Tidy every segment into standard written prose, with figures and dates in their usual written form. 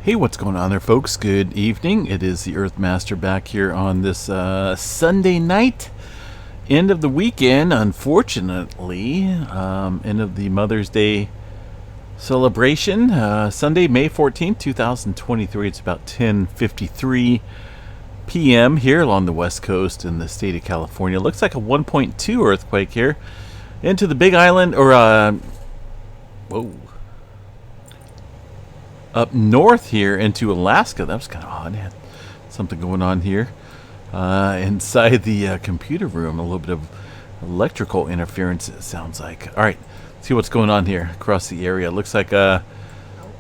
Hey, what's going on there, folks? Good evening. It is the Earthmaster back here on this Sunday night, end of the weekend, unfortunately. End of the Mother's Day celebration. Sunday, May 14th, 2023. It's about 10:53 p.m. here along the west coast in the state of California. Looks like a 1.2 earthquake here into the Big Island, or whoa, up north here into Alaska. That was kind of odd. Had something going on here inside the computer room. A little bit of electrical interference, it sounds like. All right, see what's going on here across the area. Looks like a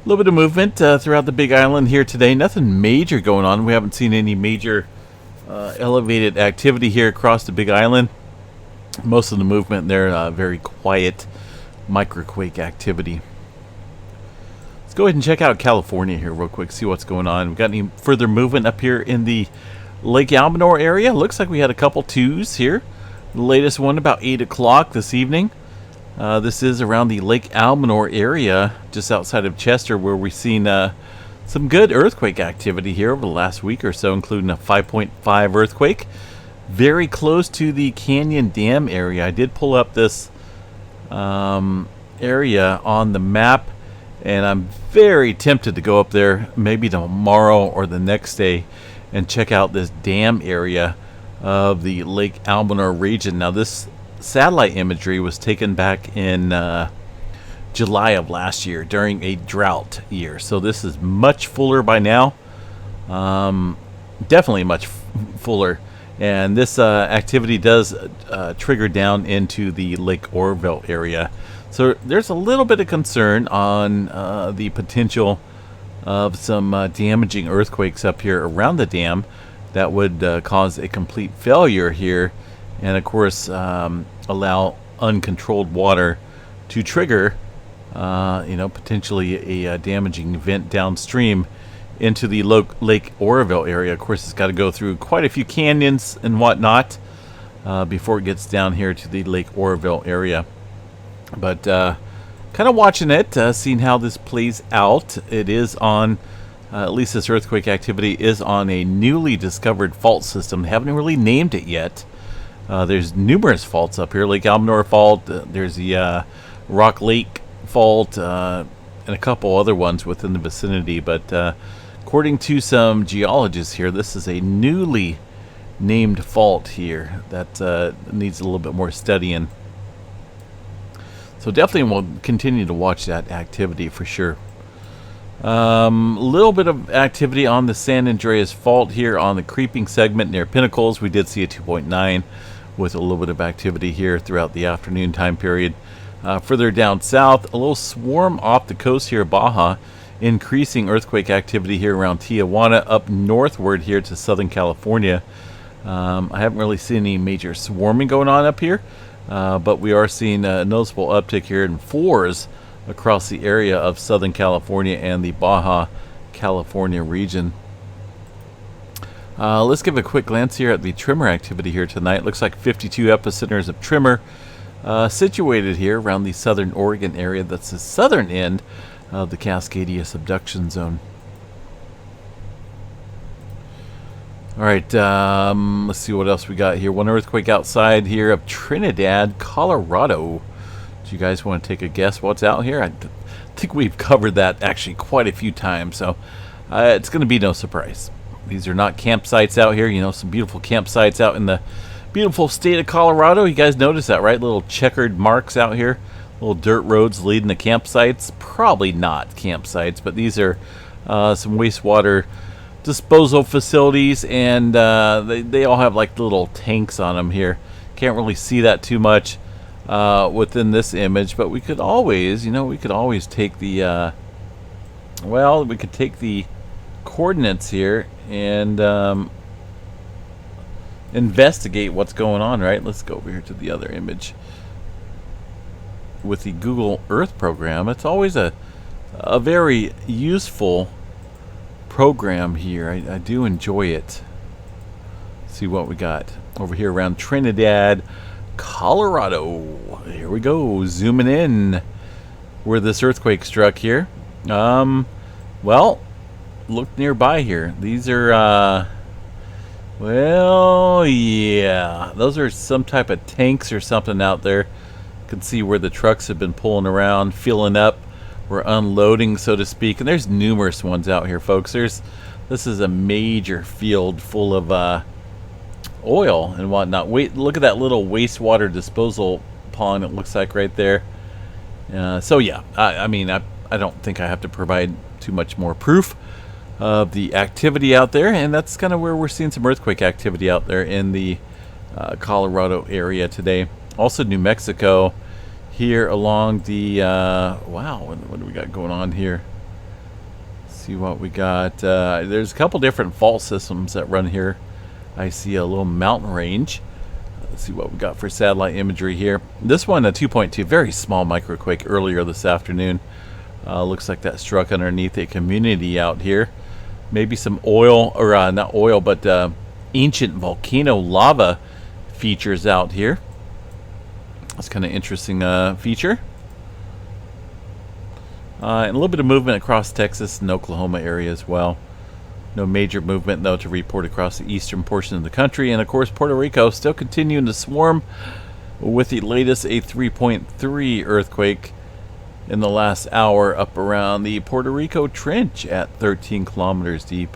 little bit of movement throughout the Big Island here today. Nothing major going on. We haven't seen any major elevated activity here across the Big Island. Most of the movement there, very quiet microquake activity. Go ahead and check out California here real quick, see what's going on. We got any further movement up here in the Lake Almanor area? Looks like we had a couple twos here. The latest one about 8 o'clock this evening. This is around the Lake Almanor area, just outside of Chester, where we've seen some good earthquake activity here over the last week or so, including a 5.5 earthquake. Very close to the Canyon Dam area. I did pull up this area on the map, and I'm very tempted to go up there maybe tomorrow or the next day and check out this dam area of the Lake Almanor region. Now, this satellite imagery was taken back in July of last year during a drought year. So this is much fuller by now. Definitely much fuller. And this activity does trigger down into the Lake Oroville area. So there's a little bit of concern on the potential of some damaging earthquakes up here around the dam that would cause a complete failure here, and of course allow uncontrolled water to trigger, potentially a damaging event downstream into the Lake Oroville area. Of course, it's got to go through quite a few canyons and whatnot before it gets down here to the Lake Oroville area. But kind of watching it, seeing how this plays out. It is on, at least this earthquake activity is on a newly discovered fault system. They haven't really named it yet. There's numerous faults up here. Lake Almanor Fault, there's the Rock Lake Fault, and a couple other ones within the vicinity. But according to some geologists here, this is a newly named fault here that needs a little bit more studying. So definitely we'll continue to watch that activity for sure. A little bit of activity on the San Andreas Fault here on the creeping segment near Pinnacles. We did see a 2.9 with a little bit of activity here throughout the afternoon time period. Further down south, a little swarm off the coast here, Baja. Increasing earthquake activity here around Tijuana, up northward here to Southern California. I haven't really seen any major swarming going on up here. But we are seeing a noticeable uptick here in 4s across the area of Southern California and the Baja California region. Let's give a quick glance here at the tremor activity here tonight. Looks like 52 epicenters of tremor situated here around the Southern Oregon area. That's the southern end of the Cascadia subduction zone. All right, let's see what else we got here. One earthquake outside here of Trinidad, Colorado. Do you guys want to take a guess what's out here? I think we've covered that actually quite a few times, so it's going to be no surprise. These are not campsites out here. You know, some beautiful campsites out in the beautiful state of Colorado. You guys notice that, right? Little checkered marks out here. Little dirt roads leading to campsites. Probably not campsites, but these are some wastewater disposal facilities, and they all have like little tanks on them here. Can't really see that too much within this image, but we could always, take the we could take the coordinates here and investigate what's going on, right? Let's go over here to the other image with the Google Earth program. It's always a very useful program here. I do enjoy it. Let's see what we got over here around Trinidad, Colorado. Here we go, zooming in where this earthquake struck here. Well, look nearby here. These are, well, yeah. Those are some type of tanks or something out there. You can see where the trucks have been pulling around, filling up. We're unloading, so to speak. And there's numerous ones out here, folks. This is a major field full of oil and whatnot. Wait, look at that little wastewater disposal pond, it looks like right there. So yeah, I mean, I don't think I have to provide too much more proof of the activity out there, and that's kind of where we're seeing some earthquake activity out there in the Colorado area today. Also New Mexico here along the wow, what do we got going on here? Let's see what we got. There's a couple different fault systems that run here. I see a little mountain range. Let's see what we got for satellite imagery here. This one, a 2.2, very small microquake earlier this afternoon. Looks like that struck underneath a community out here. Maybe some oil, or not oil, but ancient volcano lava features out here. That's kind of interesting feature. And a little bit of movement across Texas and Oklahoma area as well. No major movement, though, to report across the eastern portion of the country. And, of course, Puerto Rico still continuing to swarm with the latest a 3.3 earthquake in the last hour up around the Puerto Rico Trench at 13 kilometers deep.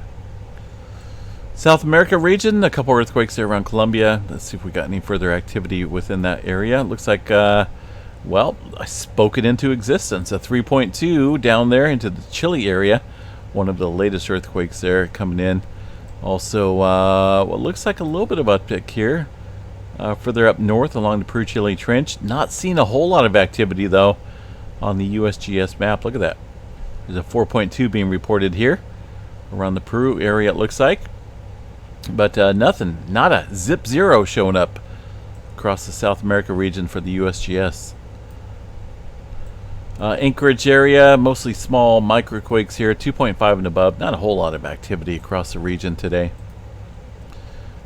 South America region, a couple earthquakes there around Colombia. Let's see if we got any further activity within that area. Looks like, well, I spoke it into existence. A 3.2 down there into the Chile area. One of the latest earthquakes there coming in. Also, what looks like a little bit of uptick here. Further up north along the Peru-Chile Trench. Not seeing a whole lot of activity, though, on the USGS map. Look at that. There's a 4.2 being reported here around the Peru area, it looks like. But nothing, nada, zip zero showing up across the South America region for the USGS. Anchorage area, mostly small microquakes here, 2.5 and above. Not a whole lot of activity across the region today.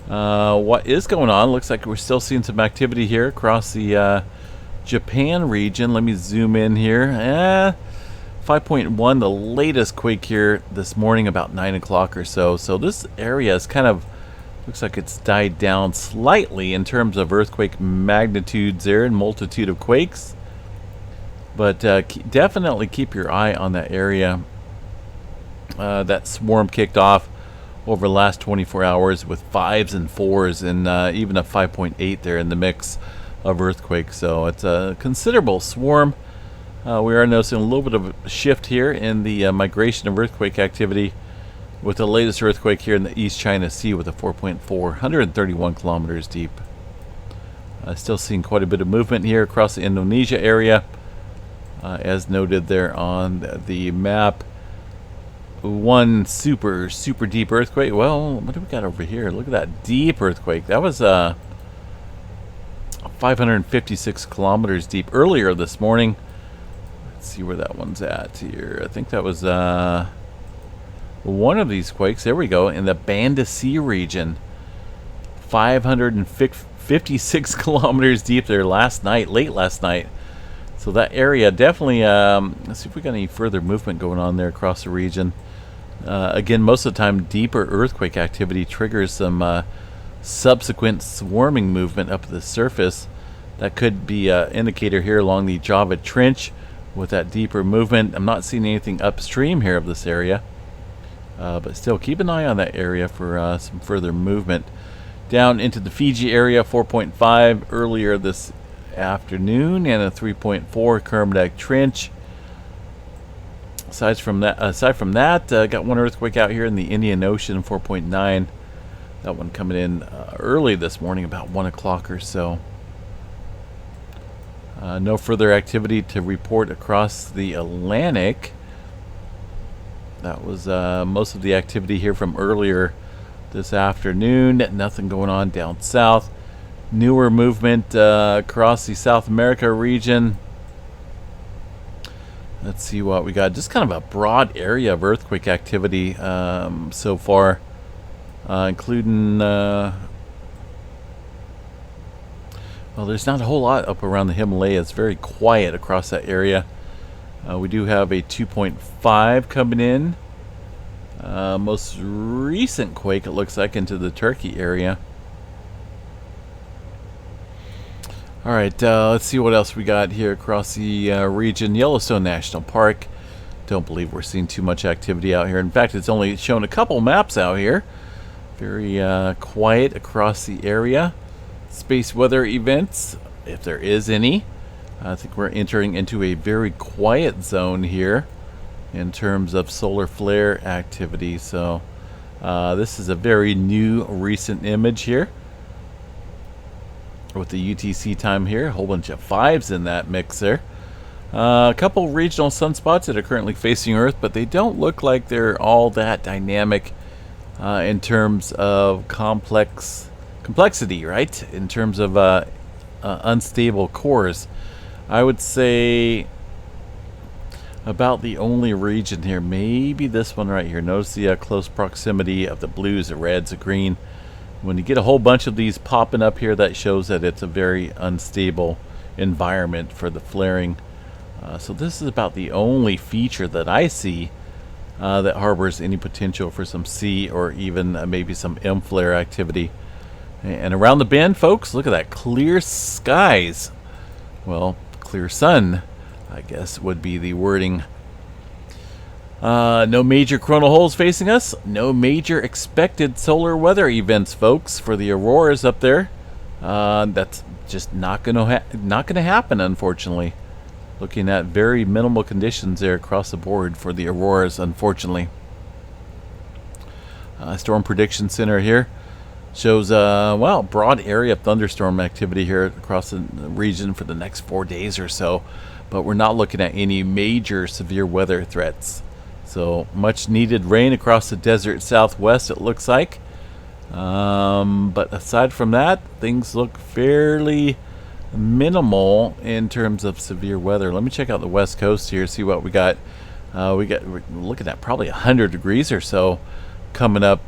What is going on? Looks like we're still seeing some activity here across the Japan region. Let me zoom in here. 5.1, the latest quake here this morning, about 9 o'clock or so. So this area is kind of, looks like it's died down slightly in terms of earthquake magnitudes there and multitude of quakes. But definitely keep your eye on that area. That swarm kicked off over the last 24 hours with 5s and 4s and even a 5.8 there in the mix of earthquakes. So it's a considerable swarm. We are noticing a little bit of a shift here in the migration of earthquake activity with the latest earthquake here in the East China Sea with a 4.4, 131 kilometers deep. Still seeing quite a bit of movement here across the Indonesia area. As noted there on the map. One super deep earthquake. Well, what do we got over here? Look at that deep earthquake. That was 556 kilometers deep earlier this morning. Let's see where that one's at here. I think that was one of these quakes. There we go, in the Banda Sea region. 556 kilometers deep there late last night. So that area definitely, let's see if we got any further movement going on there across the region. Again, most of the time, deeper earthquake activity triggers some subsequent swarming movement up the surface. That could be an indicator here along the Java Trench with that deeper movement. I'm not seeing anything upstream here of this area. But still, keep an eye on that area for some further movement. Down into the Fiji area, 4.5 earlier this afternoon, and a 3.4 Kermadec Trench. Aside from that, got one earthquake out here in the Indian Ocean, 4.9. That one coming in early this morning, about 1 o'clock or so. No further activity to report across the Atlantic. That was most of the activity here from earlier this afternoon. Nothing going on down south. Newer movement across the South America region. Let's see what we got. Just kind of a broad area of earthquake activity so far, including well, there's not a whole lot up around the Himalayas. It's very quiet across that area. We do have a 2.5 coming in Most recent quake, it looks like, into the Turkey area. Alright, let's see what else we got here across the region. Yellowstone National Park. Don't believe we're seeing too much activity out here. In fact, it's only shown a couple maps out here. Very quiet across the area. Space weather events, if there is any. I think we're entering into a very quiet zone here in terms of solar flare activity. So this is a very new, recent image here with the UTC time here. A whole bunch of 5s in that mix there. A couple regional sunspots that are currently facing Earth, but they don't look like they're all that dynamic in terms of complexity, right? In terms of unstable cores. I would say about the only region here, maybe this one right here. Notice the close proximity of the blues, the reds, the green. When you get a whole bunch of these popping up here, that shows that it's a very unstable environment for the flaring. So this is about the only feature that I see that harbors any potential for some C or even maybe some M flare activity. And around the bend, folks, look at that, clear skies. Well, clear sun, I guess, would be the wording. No major coronal holes facing us. No major expected solar weather events, folks, for the auroras up there. That's just not going to happen, unfortunately. Looking at very minimal conditions there across the board for the auroras, unfortunately. Storm Prediction Center here shows well, broad area of thunderstorm activity here across the region for the next 4 days or so, but we're not looking at any major severe weather threats. So much needed rain across the desert southwest, it looks like. But aside from that, things look fairly minimal in terms of severe weather. Let me check out the west coast here, see what we got. We're looking at probably 100 degrees or so coming up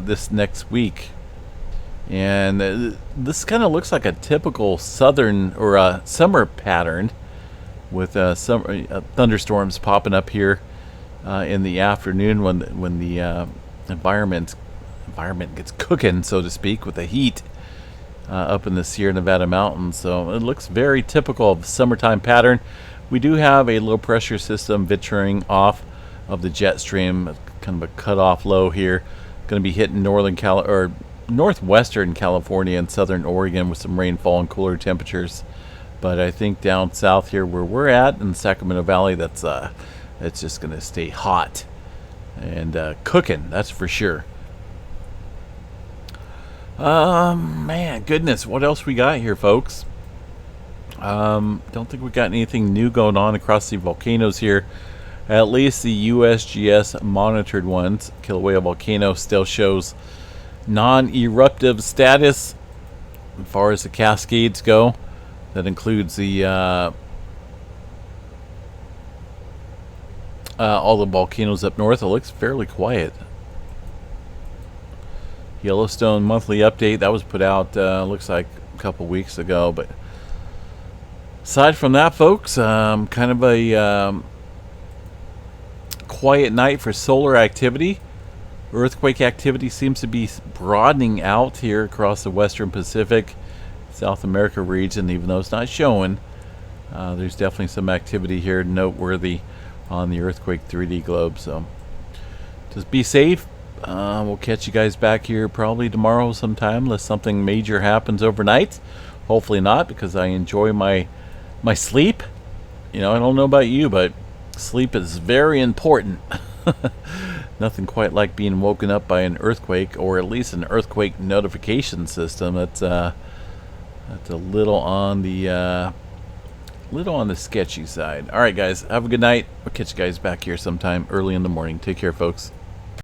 this next week. And this kind of looks like a typical southern or summer pattern with some thunderstorms popping up here in the afternoon when the environment gets cooking, so to speak, with the heat up in the Sierra Nevada mountains. So it looks very typical of the summertime pattern. We do have a low pressure system venturing off of the jet stream, kind of a cutoff low here. Going to be hitting northwestern California and southern Oregon with some rainfall and cooler temperatures. But I think down south here where we're at in the Sacramento Valley, that's it's just going to stay hot and cooking, that's for sure. Man, goodness, what else we got here, folks? Don't think we got anything new going on across the volcanoes here. At least the USGS monitored ones. Kilauea Volcano still shows non-eruptive status as far as the Cascades go. That includes the all the volcanoes up north. It looks fairly quiet. Yellowstone monthly update that was put out looks like a couple weeks ago. But aside from that, folks, kind of a quiet night for solar activity. Earthquake activity seems to be broadening out here across the Western Pacific, South America region, even though it's not showing. There's definitely some activity here noteworthy on the earthquake 3D globe. So just be safe. We'll catch you guys back here probably tomorrow sometime, unless something major happens overnight. Hopefully not, because I enjoy my sleep. You know, I don't know about you, but sleep is very important. Nothing quite like being woken up by an earthquake, or at least an earthquake notification system. That's a little on the sketchy side. All right, guys, have a good night. We'll catch you guys back here sometime early in the morning. Take care, folks.